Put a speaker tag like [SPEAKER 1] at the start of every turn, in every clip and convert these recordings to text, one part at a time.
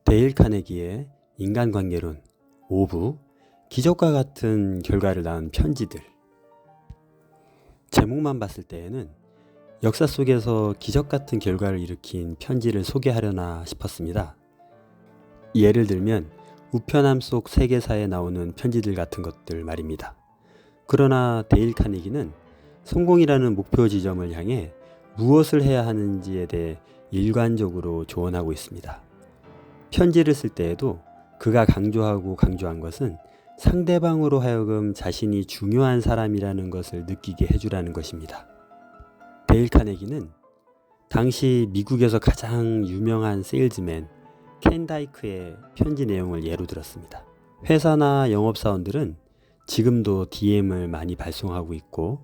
[SPEAKER 1] 데일 카네기의 인간관계론 5부 기적과 같은 결과를 낳은 편지들. 제목만 봤을 때에는 역사 속에서 기적 같은 결과를 일으킨 편지를 소개하려나 싶었습니다. 예를 들면 우편함 속 세계사에 나오는 편지들 같은 것들 말입니다. 그러나 데일 카네기는 성공이라는 목표 지점을 향해 무엇을 해야 하는지에 대해 일관적으로 조언하고 있습니다. 편지를 쓸 때에도 그가 강조한 것은 상대방으로 하여금 자신이 중요한 사람이라는 것을 느끼게 해주라는 것입니다. 데일 카네기는 당시 미국에서 가장 유명한 세일즈맨 켄 다이크의 편지 내용을 예로 들었습니다. 회사나 영업사원들은 지금도 DM을 많이 발송하고 있고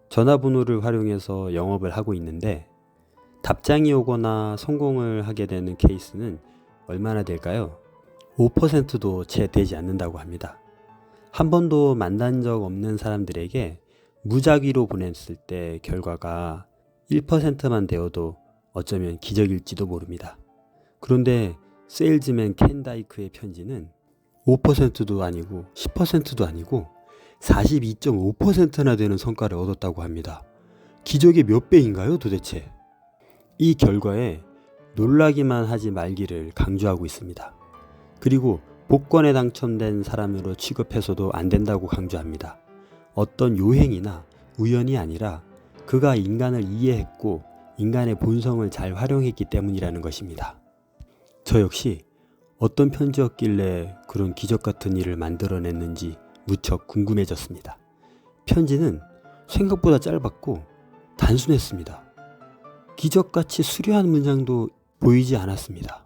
[SPEAKER 1] 전화번호를 활용해서 영업을 하고 있는데 답장이 오거나 성공을 하게 되는 케이스는 얼마나 될까요? 5%도 채 되지 않는다고 합니다. 한 번도 만난 적 없는 사람들에게 무작위로 보냈을 때 결과가 1%만 되어도 어쩌면 기적일지도 모릅니다. 그런데 세일즈맨 켄 다이크의 편지는 5%도 아니고 10%도 아니고 42.5%나 되는 성과를 얻었다고 합니다. 기적의 몇 배인가요 도대체? 이 결과에 놀라기만 하지 말기를 강조하고 있습니다. 그리고 복권에 당첨된 사람으로 취급해서도 안 된다고 강조합니다. 어떤 요행이나 우연이 아니라 그가 인간을 이해했고 인간의 본성을 잘 활용했기 때문이라는 것입니다. 저 역시 어떤 편지였길래 그런 기적 같은 일을 만들어냈는지 무척 궁금해졌습니다. 편지는 생각보다 짧았고 단순했습니다. 기적같이 수려한 문장도 보이지 않았습니다.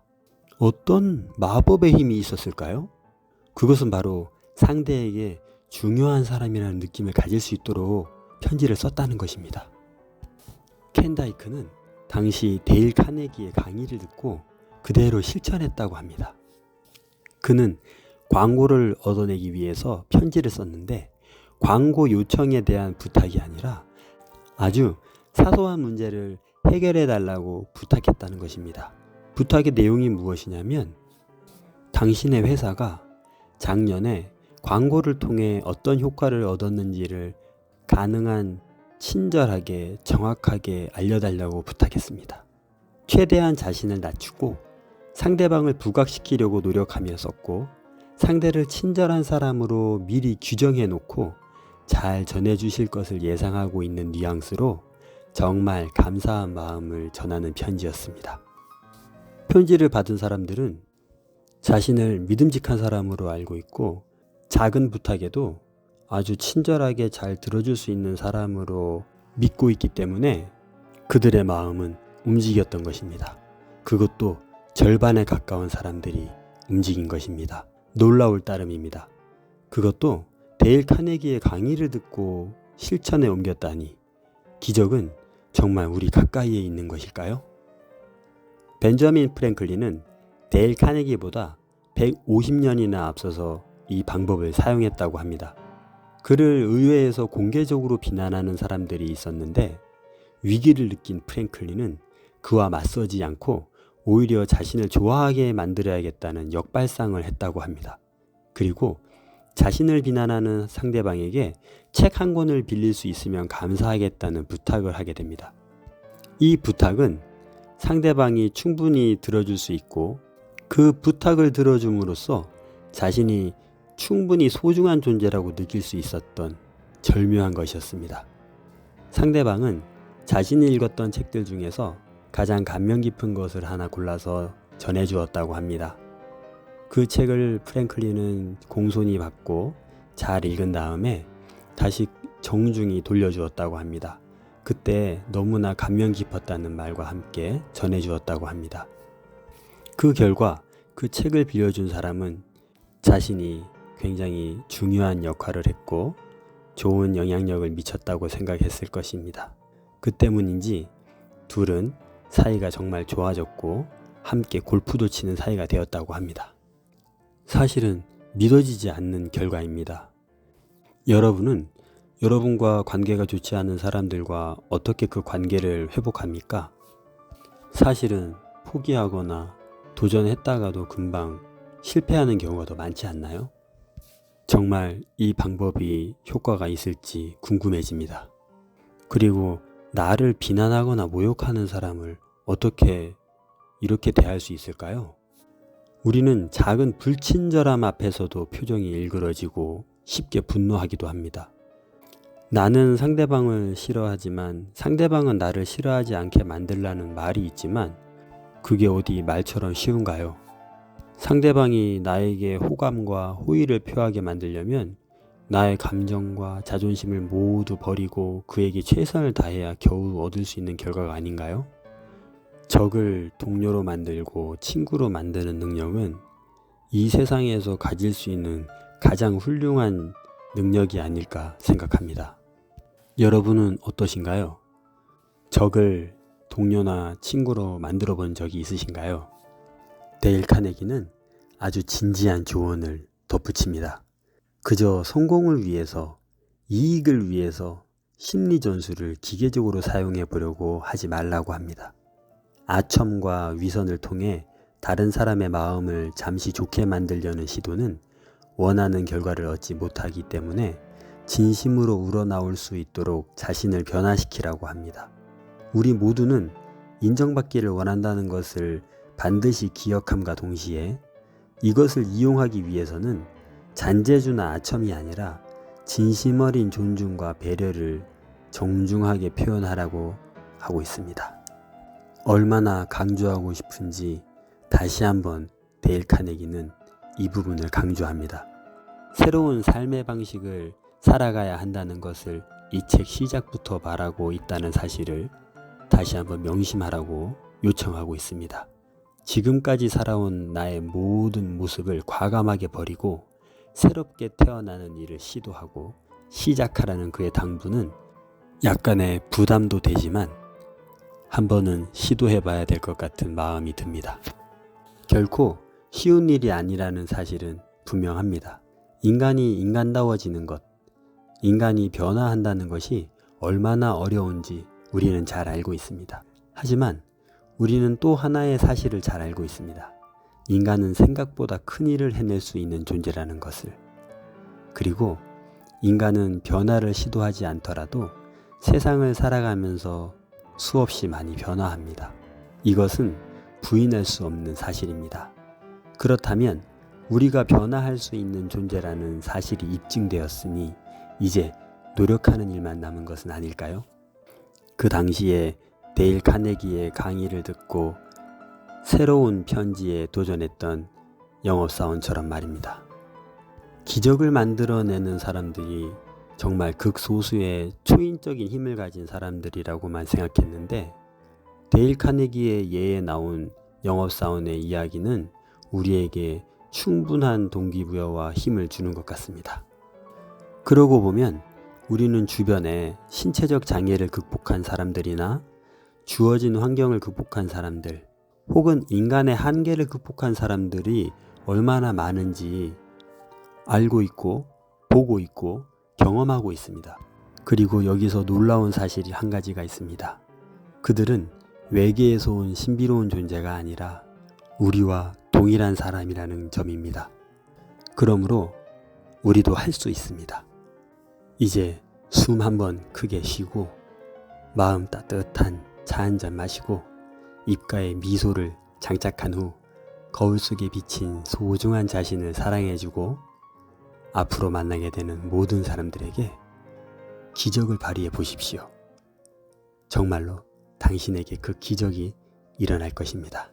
[SPEAKER 1] 어떤 마법의 힘이 있었을까요? 그것은 바로 상대에게 중요한 사람이라는 느낌을 가질 수 있도록 편지를 썼다는 것입니다. 켄 다이크는 당시 데일 카네기의 강의를 듣고 그대로 실천했다고 합니다. 그는 광고를 얻어내기 위해서 편지를 썼는데 광고 요청에 대한 부탁이 아니라 아주 사소한 문제를 해결해 달라고 부탁했다는 것입니다. 부탁의 내용이 무엇이냐면 당신의 회사가 작년에 광고를 통해 어떤 효과를 얻었는지를 가능한 친절하게 정확하게 알려달라고 부탁했습니다. 최대한 자신을 낮추고 상대방을 부각시키려고 노력하며 썼고 상대를 친절한 사람으로 미리 규정해 놓고 잘 전해주실 것을 예상하고 있는 뉘앙스로 정말 감사한 마음을 전하는 편지였습니다. 편지를 받은 사람들은 자신을 믿음직한 사람으로 알고 있고 작은 부탁에도 아주 친절하게 잘 들어줄 수 있는 사람으로 믿고 있기 때문에 그들의 마음은 움직였던 것입니다. 그것도 절반에 가까운 사람들이 움직인 것입니다. 놀라울 따름입니다. 그것도 데일 카네기의 강의를 듣고 실천에 옮겼다니 기적은 정말 우리 가까이에 있는 것일까요? 벤저민 프랭클린은 데일 카네기보다 150년이나 앞서서 이 방법을 사용했다고 합니다. 그를 의회에서 공개적으로 비난하는 사람들이 있었는데 위기를 느낀 프랭클린은 그와 맞서지 않고 오히려 자신을 좋아하게 만들어야겠다는 역발상을 했다고 합니다. 그리고 자신을 비난하는 상대방에게 책 한 권을 빌릴 수 있으면 감사하겠다는 부탁을 하게 됩니다. 이 부탁은 상대방이 충분히 들어줄 수 있고 그 부탁을 들어줌으로써 자신이 충분히 소중한 존재라고 느낄 수 있었던 절묘한 것이었습니다. 상대방은 자신이 읽었던 책들 중에서 가장 감명 깊은 것을 하나 골라서 전해주었다고 합니다. 그 책을 프랭클린은 공손히 받고 잘 읽은 다음에 다시 정중히 돌려주었다고 합니다. 그때 너무나 감명 깊었다는 말과 함께 전해주었다고 합니다. 그 결과 그 책을 빌려준 사람은 자신이 굉장히 중요한 역할을 했고 좋은 영향력을 미쳤다고 생각했을 것입니다. 그 때문인지 둘은 사이가 정말 좋아졌고 함께 골프도 치는 사이가 되었다고 합니다. 사실은 믿어지지 않는 결과입니다. 여러분은 여러분과 관계가 좋지 않은 사람들과 어떻게 그 관계를 회복합니까? 사실은 포기하거나 도전했다가도 금방 실패하는 경우가 더 많지 않나요? 정말 이 방법이 효과가 있을지 궁금해집니다. 그리고 나를 비난하거나 모욕하는 사람을 어떻게 이렇게 대할 수 있을까요? 우리는 작은 불친절함 앞에서도 표정이 일그러지고 쉽게 분노하기도 합니다. 나는 상대방을 싫어하지만 상대방은 나를 싫어하지 않게 만들라는 말이 있지만 그게 어디 말처럼 쉬운가요? 상대방이 나에게 호감과 호의를 표하게 만들려면 나의 감정과 자존심을 모두 버리고 그에게 최선을 다해야 겨우 얻을 수 있는 결과가 아닌가요? 적을 동료로 만들고 친구로 만드는 능력은 이 세상에서 가질 수 있는 가장 훌륭한 능력이 아닐까 생각합니다. 여러분은 어떠신가요? 적을 동료나 친구로 만들어 본 적이 있으신가요? 데일 카네기는 아주 진지한 조언을 덧붙입니다. 그저 성공을 위해서, 이익을 위해서 심리 전술을 기계적으로 사용해 보려고 하지 말라고 합니다. 아첨과 위선을 통해 다른 사람의 마음을 잠시 좋게 만들려는 시도는 원하는 결과를 얻지 못하기 때문에 진심으로 우러나올 수 있도록 자신을 변화시키라고 합니다. 우리 모두는 인정받기를 원한다는 것을 반드시 기억함과 동시에 이것을 이용하기 위해서는 잔재주나 아첨이 아니라 진심 어린 존중과 배려를 정중하게 표현하라고 하고 있습니다. 얼마나 강조하고 싶은지 다시 한번 데일 카네기는 이 부분을 강조합니다. 새로운 삶의 방식을 살아가야 한다는 것을 이 책 시작부터 말하고 있다는 사실을 다시 한번 명심하라고 요청하고 있습니다. 지금까지 살아온 나의 모든 모습을 과감하게 버리고 새롭게 태어나는 일을 시도하고 시작하라는 그의 당부는 약간의 부담도 되지만 한 번은 시도해봐야 될 것 같은 마음이 듭니다. 결코 쉬운 일이 아니라는 사실은 분명합니다. 인간이 인간다워지는 것, 인간이 변화한다는 것이 얼마나 어려운지 우리는 잘 알고 있습니다. 하지만 우리는 또 하나의 사실을 잘 알고 있습니다. 인간은 생각보다 큰 일을 해낼 수 있는 존재라는 것을. 그리고 인간은 변화를 시도하지 않더라도 세상을 살아가면서 수없이 많이 변화합니다. 이것은 부인할 수 없는 사실입니다. 그렇다면 우리가 변화할 수 있는 존재라는 사실이 입증되었으니 이제 노력하는 일만 남은 것은 아닐까요? 그 당시에 데일 카네기의 강의를 듣고 새로운 편지에 도전했던 영업사원처럼 말입니다. 기적을 만들어내는 사람들이 정말 극소수의 초인적인 힘을 가진 사람들이라고만 생각했는데 데일 카네기의 예에 나온 영업사원의 이야기는 우리에게 충분한 동기부여와 힘을 주는 것 같습니다. 그러고 보면 우리는 주변에 신체적 장애를 극복한 사람들이나 주어진 환경을 극복한 사람들 혹은 인간의 한계를 극복한 사람들이 얼마나 많은지 알고 있고 보고 있고 경험하고 있습니다. 그리고 여기서 놀라운 사실이 한 가지가 있습니다. 그들은 외계에서 온 신비로운 존재가 아니라 우리와 동일한 사람이라는 점입니다. 그러므로 우리도 할 수 있습니다. 이제 숨 한번 크게 쉬고 마음 따뜻한 차 한 잔 마시고 입가에 미소를 장착한 후 거울 속에 비친 소중한 자신을 사랑해주고 앞으로 만나게 되는 모든 사람들에게 기적을 발휘해 보십시오. 정말로 당신에게 그 기적이 일어날 것입니다.